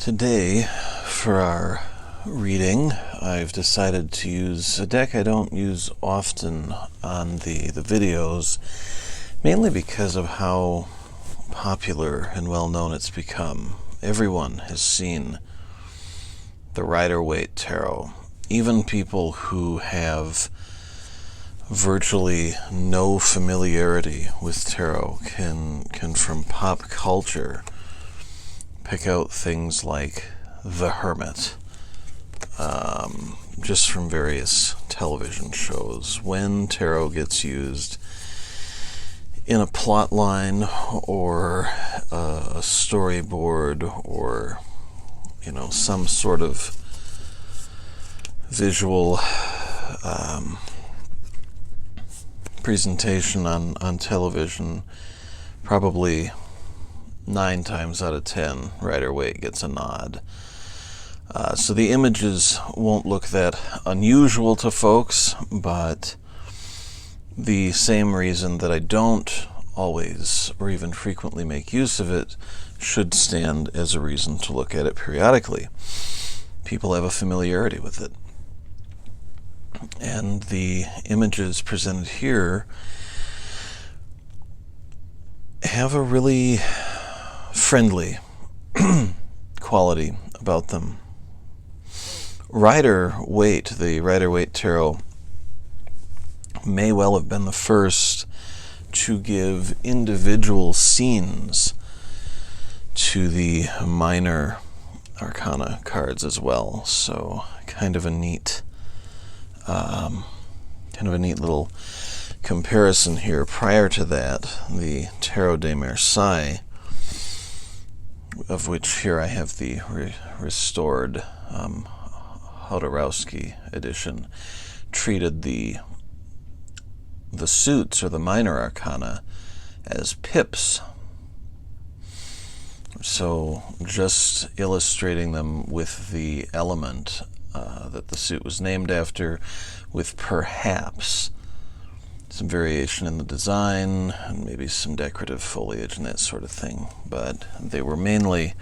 Today, for our reading, I've decided to use a deck I don't use often on the videos, mainly because of how popular and well-known it's become. Everyone has seen the Rider Waite tarot. Even people who have virtually no familiarity with tarot can from pop culture pick out things like The Hermit, just from various television shows. When tarot gets used in a plot line or a storyboard or, some sort of visual presentation on television, probably 9 times out of 10, Rider Waite gets a nod. So the images won't look that unusual to folks, but the same reason that I don't always or even frequently make use of it should stand as a reason to look at it periodically. People have a familiarity with it. And the images presented here have a really friendly quality about them. Rider Waite, the Rider Waite tarot, may well have been the first to give individual scenes to the minor arcana cards as well. So kind of a neat little comparison here. Prior to that, the Tarot de Marseille, of which here I have the restored Hodorowski edition, treated the suits or the minor arcana as pips. So just illustrating them with the element that the suit was named after, with perhaps some variation in the design and maybe some decorative foliage and that sort of thing. But they were mainly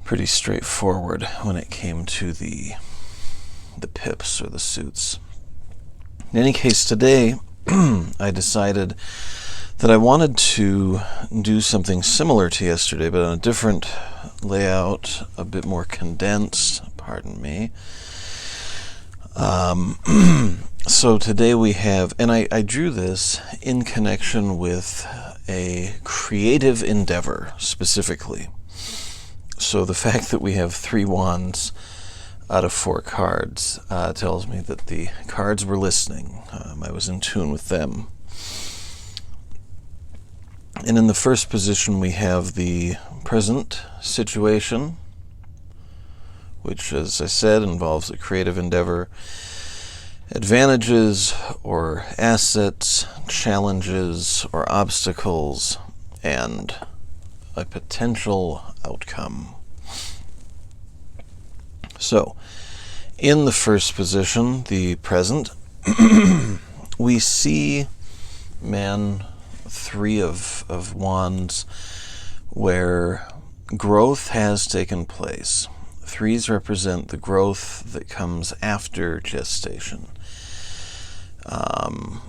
pretty straightforward when it came to the pips or the suits. In any case, today I decided that I wanted to do something similar to yesterday, but on a different layout, a bit more condensed, pardon me. So today we have, and I drew this in connection with a creative endeavor specifically. So the fact that we have 3 wands out of 4 cards tells me that the cards were listening. I was in tune with them. And in the first position we have the present situation, which, as I said, involves a creative endeavor. Advantages or assets, challenges or obstacles, and a potential outcome. So, in the first position, the present, we see man 3 of wands, where growth has taken place. 3s represent the growth that comes after gestation.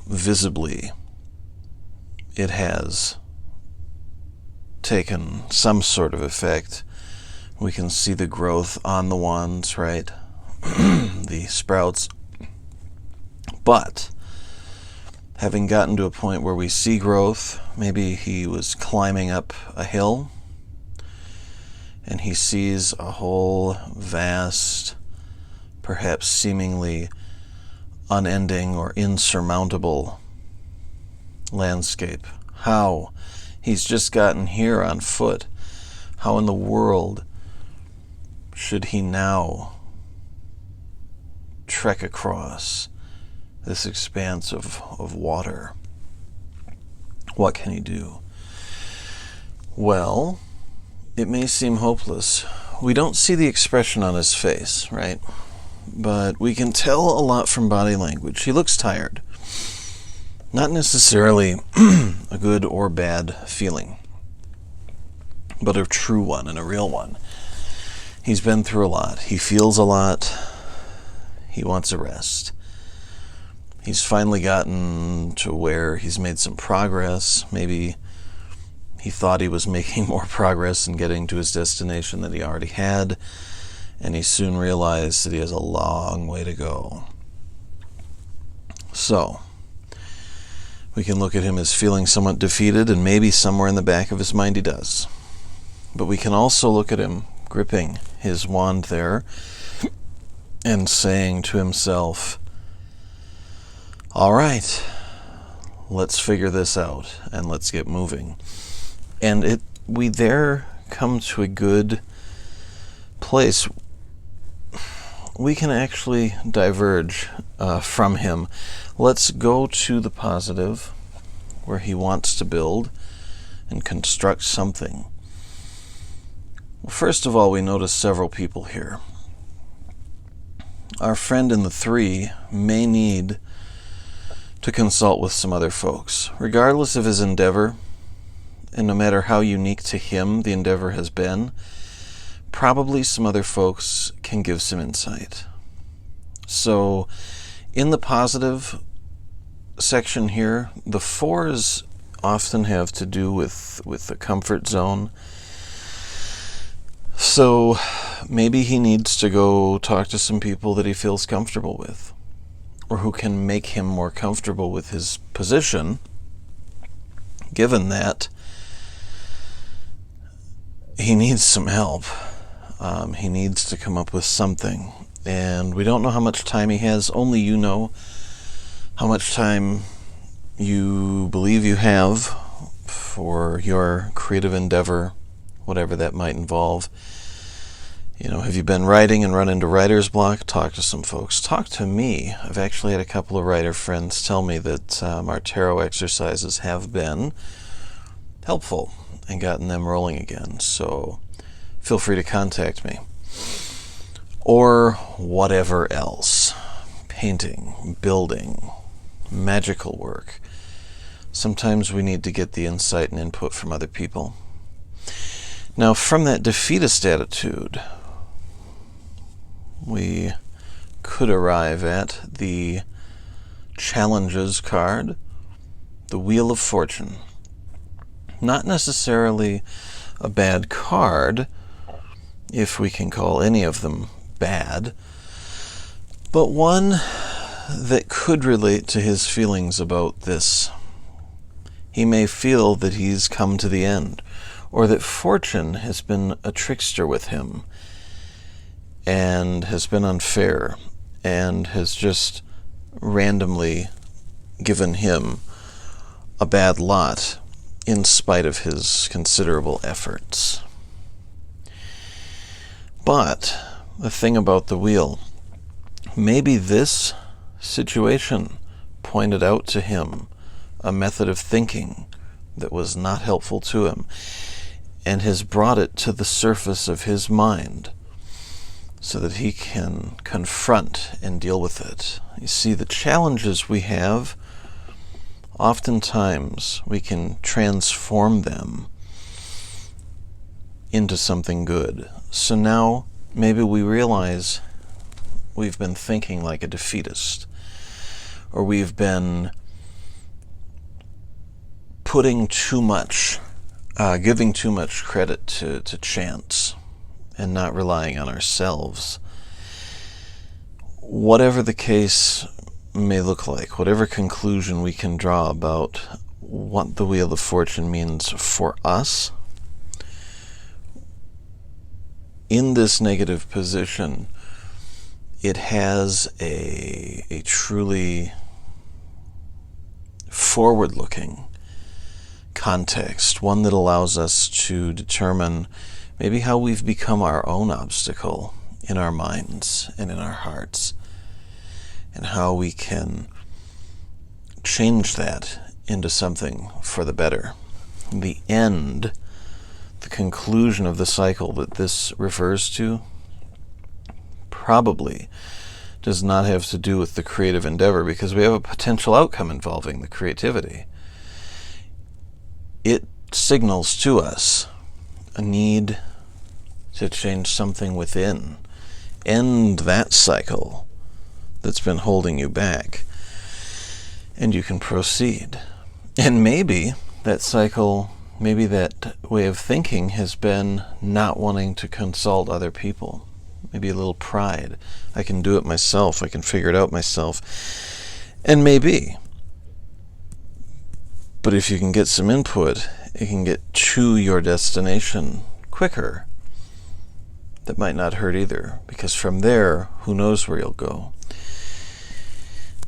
Visibly, it has taken some sort of effect. We can see the growth on the wands, right? The sprouts. But having gotten to a point where we see growth, maybe he was climbing up a hill and he sees a whole vast, perhaps seemingly unending or insurmountable landscape. How? He's just gotten here on foot. How in the world should he now trek across this expanse of water? What can he do? Well, it may seem hopeless. We don't see the expression on his face, right? But we can tell a lot from body language. He looks tired. Not necessarily a good or bad feeling, but a true one and a real one. He's been through a lot. He feels a lot. He wants a rest. He's finally gotten to where he's made some progress. Maybe he thought he was making more progress in getting to his destination than he already had, and he soon realized that he has a long way to go. So, we can look at him as feeling somewhat defeated, and maybe somewhere in the back of his mind he does. But we can also look at him gripping his wand there and saying to himself, all right, let's figure this out and let's get moving. And we there come to a good place. We can actually diverge from him. Let's go to the positive, where he wants to build and construct something. Well, first of all, we notice several people here. Our friend in the 3 may need to consult with some other folks. Regardless of his endeavor, and no matter how unique to him the endeavor has been, probably some other folks can give some insight. So, in the positive section here, the 4s often have to do with the comfort zone. So, maybe he needs to go talk to some people that he feels comfortable with, or who can make him more comfortable with his position, given that he needs some help. He needs to come up with something. And we don't know how much time he has. Only you know how much time you believe you have for your creative endeavor, whatever that might involve. Have you been writing and run into writer's block? Talk to some folks. Talk to me. I've actually had a couple of writer friends tell me that our tarot exercises have been helpful and gotten them rolling again. So feel free to contact me. Or whatever else. Painting, building, magical work. Sometimes we need to get the insight and input from other people. Now, from that defeatist attitude, we could arrive at the challenges card, the Wheel of Fortune. Not necessarily a bad card, if we can call any of them bad, but one that could relate to his feelings about this. He may feel that he's come to the end, or that fortune has been a trickster with him and has been unfair and has just randomly given him a bad lot in spite of his considerable efforts. But the thing about the wheel, maybe this situation pointed out to him a method of thinking that was not helpful to him and has brought it to the surface of his mind so that he can confront and deal with it. You see, the challenges we have, oftentimes we can transform them into something good. So now maybe we realize we've been thinking like a defeatist, or we've been putting too much, giving too much credit to chance and not relying on ourselves. Whatever the case may look like, whatever conclusion we can draw about what the Wheel of Fortune means for us, in this negative position, it has a truly forward-looking context, one that allows us to determine maybe how we've become our own obstacle in our minds and in our hearts, and how we can change that into something for the better. The end, the conclusion of the cycle that this refers to, probably does not have to do with the creative endeavor, because we have a potential outcome involving the creativity. It signals to us a need to change something within. End that cycle that's been holding you back, and you can proceed. And maybe that cycle, maybe that way of thinking has been not wanting to consult other people. Maybe a little pride. I can do it myself. I can figure it out myself. And maybe. But if you can get some input, it can get to your destination quicker. That might not hurt either, because from there, who knows where you'll go.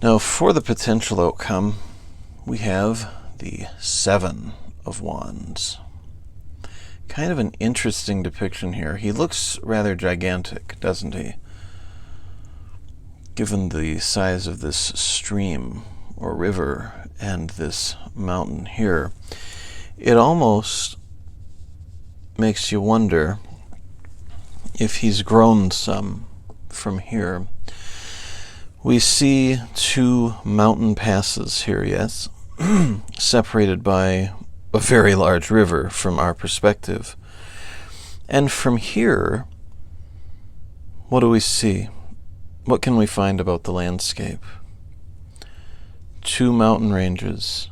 Now, for the potential outcome, we have the Seven of Wands. Kind of an interesting depiction here. He looks rather gigantic, doesn't he? Given the size of this stream or river and this mountain here, it almost makes you wonder if he's grown some from here. We see two mountain passes here, yes, separated by a very large river from our perspective. And from here, what do we see? What can we find about the landscape? Two mountain ranges,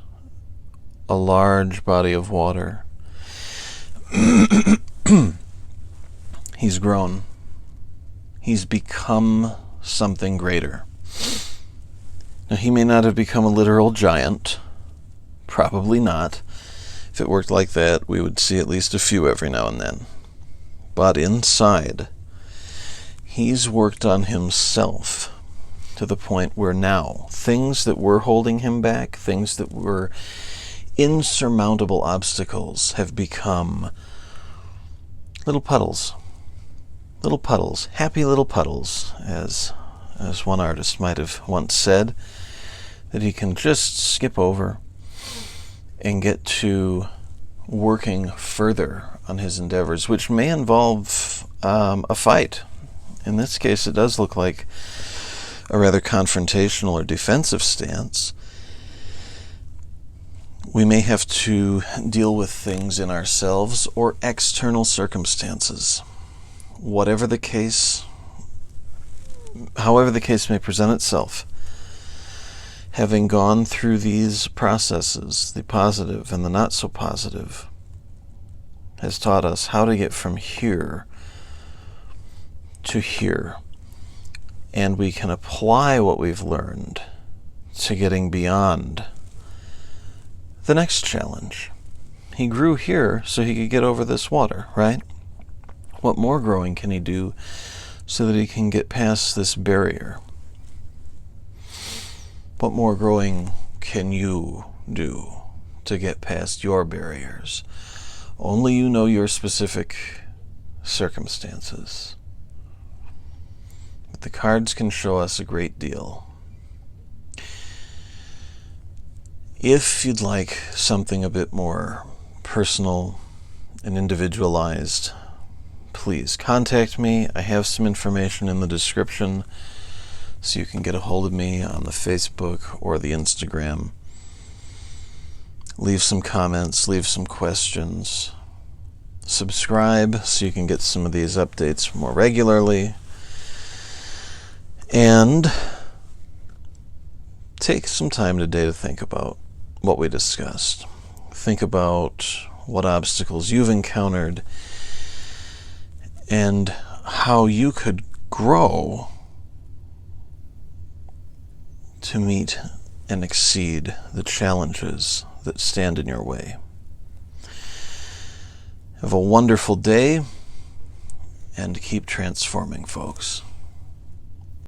a large body of water. He's grown. He's become something greater. Now, he may not have become a literal giant. Probably not. If it worked like that, we would see at least a few every now and then. But inside, he's worked on himself to the point where now things that were holding him back, things that were insurmountable obstacles, have become little puddles. Little puddles, happy little puddles, as one artist might have once said, that he can just skip over and get to working further on his endeavors, which may involve a fight. In this case, it does look like a rather confrontational or defensive stance. We may have to deal with things in ourselves or external circumstances. Whatever the case, however the case may present itself, having gone through these processes, the positive and the not so positive, has taught us how to get from here to here. And we can apply what we've learned to getting beyond the next challenge. He grew here so he could get over this water, right? What more growing can he do so that he can get past this barrier? What more growing can you do to get past your barriers? Only you know your specific circumstances. But the cards can show us a great deal. If you'd like something a bit more personal and individualized, please contact me. I have some information in the description, so you can get a hold of me on the Facebook or the Instagram. Leave some comments, leave some questions. Subscribe so you can get some of these updates more regularly. And take some time today to think about what we discussed. Think about what obstacles you've encountered and how you could grow to meet and exceed the challenges that stand in your way. Have a wonderful day, and keep transforming, folks.